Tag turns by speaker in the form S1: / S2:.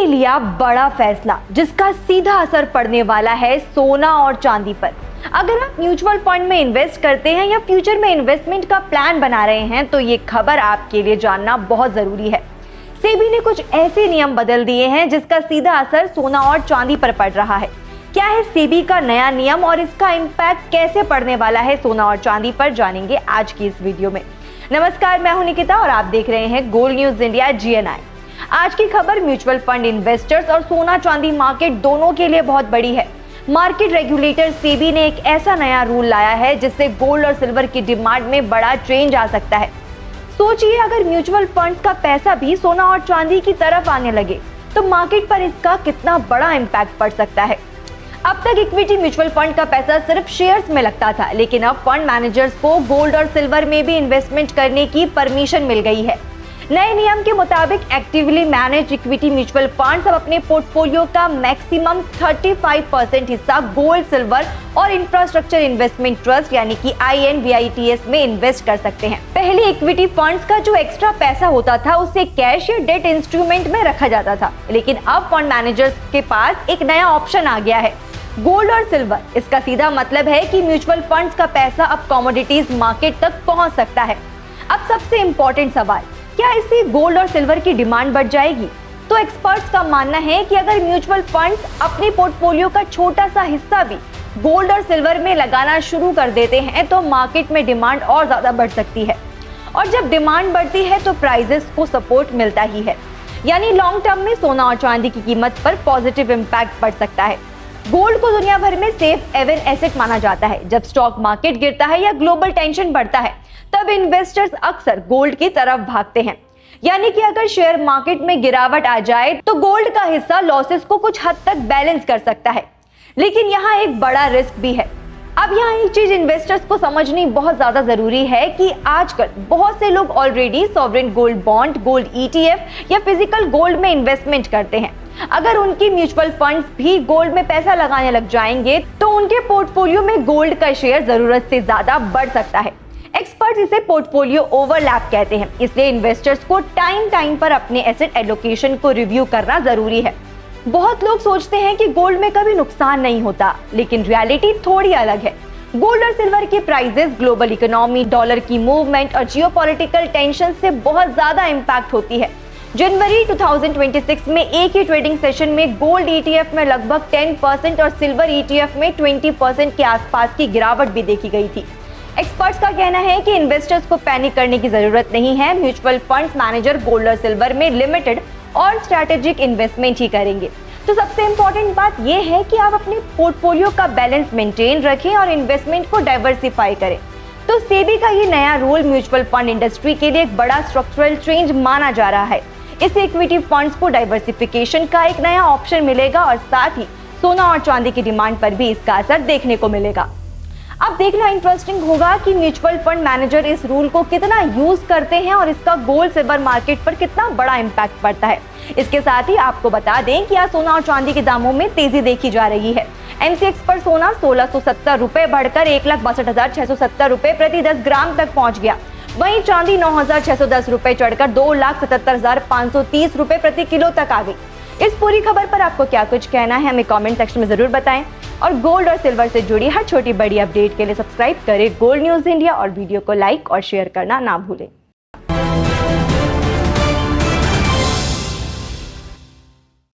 S1: ने लिया बड़ा फैसला जिसका सीधा असर पड़ने वाला है सोना और चांदी पर। अगर आप म्यूचुअल फंड में इन्वेस्ट करते हैं या फ्यूचर में इन्वेस्टमेंट का प्लान बना रहे हैं तो ये खबर आपके लिए जानना बहुत जरूरी है। सेबी ने कुछ ऐसे नियम बदल दिए हैं जिसका सीधा असर सोना और चांदी पर पड़ रहा है। क्या है सेबी का नया नियम और इसका इम्पैक्ट कैसे पड़ने वाला है सोना और चांदी पर, जानेंगे आज की इस वीडियो में। नमस्कार, मैं हूं निकिता और आप देख रहे हैं गोल्ड न्यूज इंडिया GNI। आज की खबर म्यूचुअल फंड इन्वेस्टर्स और सोना चांदी मार्केट दोनों के लिए बहुत बड़ी है। मार्केट रेगुलेटर सेबी ने एक ऐसा नया रूल लाया है जिससे गोल्ड और सिल्वर की डिमांड में बड़ा चेंज आ सकता है। सोचिए, अगर म्यूचुअल फंड्स का पैसा भी सोना और चांदी की तरफ आने लगे तो मार्केट पर इसका कितना बड़ा इम्पैक्ट पड़ सकता है। अब तक इक्विटी म्यूचुअल फंड का पैसा सिर्फ शेयर्स में लगता था, लेकिन अब फंड मैनेजर्स को गोल्ड और सिल्वर में भी इन्वेस्टमेंट करने की परमिशन मिल गई है। नए नियम के मुताबिक actively manage equity mutual funds अब अपने पोर्टफोलियो का मैक्सिमम 35% हिस्सा गोल्ड, सिल्वर और इंफ्रास्ट्रक्चर इन्वेस्टमेंट ट्रस्ट यानी कि INVITS में इन्वेस्ट कर सकते हैं। पहले इक्विटी फंड्स का जो एक्स्ट्रा पैसा होता था उसे कैश या डेट इंस्ट्रूमेंट में रखा जाता था, लेकिन अब फंड मैनेजर्स के पास एक नया ऑप्शन आ गया है, गोल्ड और सिल्वर। इसका सीधा मतलब है कि म्यूचुअल फंड्स का पैसा अब कमोडिटीज मार्केट तक पहुंच सकता है। अब सबसे इंपॉर्टेंट सवाल, क्या इससे गोल्ड और सिल्वर की डिमांड बढ़ जाएगी? तो एक्सपर्ट्स का मानना है कि अगर म्यूचुअल फंड्स अपने पोर्टफोलियो का छोटा सा हिस्सा भी गोल्ड और सिल्वर में लगाना शुरू कर देते हैं तो मार्केट में डिमांड और ज्यादा बढ़ सकती है, और जब डिमांड बढ़ती है तो प्राइसेस को सपोर्ट मिलता ही है, यानी लॉन्ग टर्म में सोना और चांदी की कीमत पर पॉजिटिव इम्पैक्ट पड़ सकता है। गोल्ड को दुनिया भर में सेफ हेवन एसेट माना जाता है। जब स्टॉक मार्केट गिरता है या ग्लोबल टेंशन बढ़ता है तब इन्वेस्टर्स अक्सर गोल्ड की तरफ भागते हैं, यानी कि अगर शेयर मार्केट में गिरावट आ जाए तो गोल्ड का हिस्सा लॉसेस को कुछ हद तक बैलेंस कर सकता है। लेकिन यहाँ एक बड़ा रिस्क भी है। अब यहाँ एक चीज इन्वेस्टर्स को समझनी बहुत ज्यादा जरूरी है कि आजकल बहुत से लोग already sovereign gold bond, gold ETF या फिजिकल गोल्ड में इन्वेस्टमेंट करते हैं। अगर उनकी म्यूचुअल फंड्स भी गोल्ड में पैसा लगाने लग जाएंगे तो उनके पोर्टफोलियो में गोल्ड का शेयर जरूरत से ज्यादा बढ़ सकता है। एक्सपर्ट्स इसे पोर्टफोलियो ओवरलैप कहते हैं, इसलिए इन्वेस्टर्स को टाइम पर अपने एसेट एलोकेशन को रिव्यू करना जरूरी है। बहुत लोग सोचते हैं कि गोल्ड में कभी नुकसान नहीं होता, लेकिन रियलिटी थोड़ी अलग है। गोल्ड और सिल्वर के प्राइसेस ग्लोबल इकोनॉमी, डॉलर की मूवमेंट और जियोपॉलिटिकल टेंशन से बहुत ज्यादा इम्पैक्ट होती है। जनवरी 2026 में एक ही ट्रेडिंग सेशन में गोल्ड ETF में लगभग 10% और सिल्वर ETF में 20% के आसपास की गिरावट भी देखी गई थी। एक्सपर्ट्स का कहना है कि इन्वेस्टर्स को पैनिक करने की जरूरत नहीं है। म्यूचुअल फंड्स मैनेजर गोल्ड और सिल्वर में लिमिटेड और स्ट्रैटेजिक इन्वेस्टमेंट ही करेंगे। तो सबसे इंपॉर्टेंट बात यह है कि आप अपने पोर्टफोलियो का बैलेंस मेंटेन रखें और इन्वेस्टमेंट को डाइवर्सिफाई करें। तो सेबी का ये नया रूल म्यूचुअल फंड इंडस्ट्री के लिए एक बड़ा स्ट्रक्चरल चेंज माना जा रहा है। इससे इक्विटी फंड्स को डाइवर्सिफिकेशन का एक नया ऑप्शन मिलेगा और साथ ही सोना और चांदी की डिमांड पर भी इसका असर देखने को मिलेगा। अब देखना इंटरेस्टिंग होगा कि म्यूचुअल फंड मैनेजर इस रूल को कितना यूज करते हैं और इसका गोल्ड सिल्वर मार्केट पर कितना बड़ा इम्पैक्ट पड़ता है। इसके साथ ही आपको बता दें कि आज सोना और चांदी के दामों में तेजी देखी जा रही है। MCX पर सोना 1670 रुपए बढ़कर 1,62,670 रुपए प्रति 10 ग्राम तक पहुंच गया। वहीं चांदी 9,610 रुपए चढ़कर 2,77,530 रुपए प्रति किलो तक आ गई। इस पूरी खबर पर आपको क्या कुछ कहना है हमें कमेंट सेक्शन में जरूर बताएं, और गोल्ड और सिल्वर से जुड़ी हर छोटी बड़ी अपडेट के लिए सब्सक्राइब करें गोल्ड न्यूज इंडिया और वीडियो को लाइक और शेयर करना ना भूलें।